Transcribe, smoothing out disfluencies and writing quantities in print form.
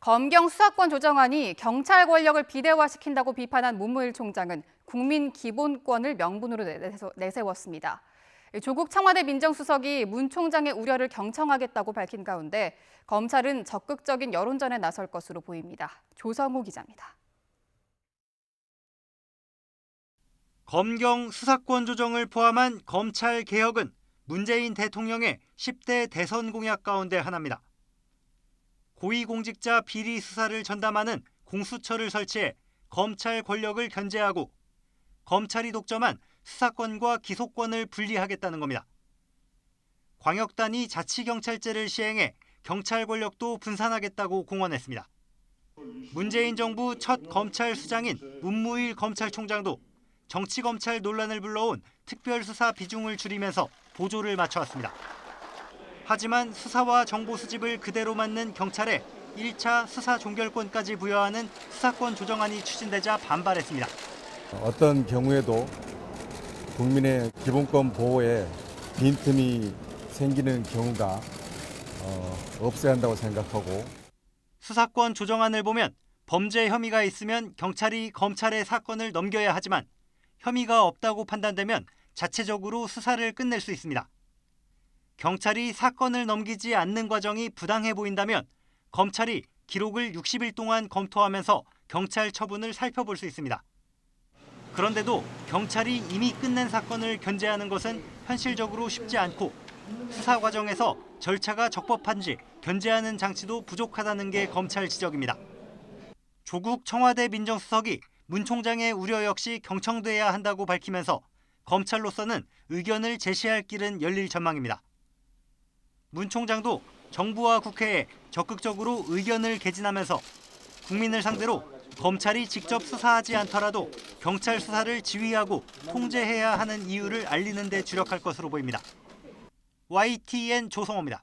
검경 수사권 조정안이 경찰 권력을 비대화시킨다고 비판한 문무일 총장은 국민 기본권을 명분으로 내세웠습니다. 조국 청와대 민정수석이 문 총장의 우려를 경청하겠다고 밝힌 가운데 검찰은 적극적인 여론전에 나설 것으로 보입니다. 조성우 기자입니다. 검경 수사권 조정을 포함한 검찰 개혁은 문재인 대통령의 10대 대선 공약 가운데 하나입니다. 고위공직자 비리 수사를 전담하는 공수처를 설치해 검찰 권력을 견제하고 검찰이 독점한 수사권과 기소권을 분리하겠다는 겁니다. 광역단위 자치경찰제를 시행해 경찰 권력도 분산하겠다고 공언했습니다. 문재인 정부 첫 검찰 수장인 문무일 검찰총장도 정치검찰 논란을 불러온 특별수사 비중을 줄이면서 보조를 맞춰왔습니다. 하지만 수사와 정보 수집을 그대로 맡는 경찰에 1차 수사 종결권까지 부여하는 수사권 조정안이 추진되자 반발했습니다. 어떤 경우에도 국민의 기본권 보호에 빈틈이 생기는 경우가 없어야 한다고 생각하고, 수사권 조정안을 보면 범죄 혐의가 있으면 경찰이 검찰에 사건을 넘겨야 하지만 혐의가 없다고 판단되면 자체적으로 수사를 끝낼 수 있습니다. 경찰이 사건을 넘기지 않는 과정이 부당해 보인다면 검찰이 기록을 60일 동안 검토하면서 경찰 처분을 살펴볼 수 있습니다. 그런데도 경찰이 이미 끝낸 사건을 견제하는 것은 현실적으로 쉽지 않고 수사 과정에서 절차가 적법한지 견제하는 장치도 부족하다는 게 검찰 지적입니다. 조국 청와대 민정수석이 문 총장의 우려 역시 경청돼야 한다고 밝히면서 검찰로서는 의견을 제시할 길은 열릴 전망입니다. 문 총장도 정부와 국회에 적극적으로 의견을 개진하면서 국민을 상대로 검찰이 직접 수사하지 않더라도 경찰 수사를 지휘하고 통제해야 하는 이유를 알리는 데 주력할 것으로 보입니다. YTN 조성호입니다.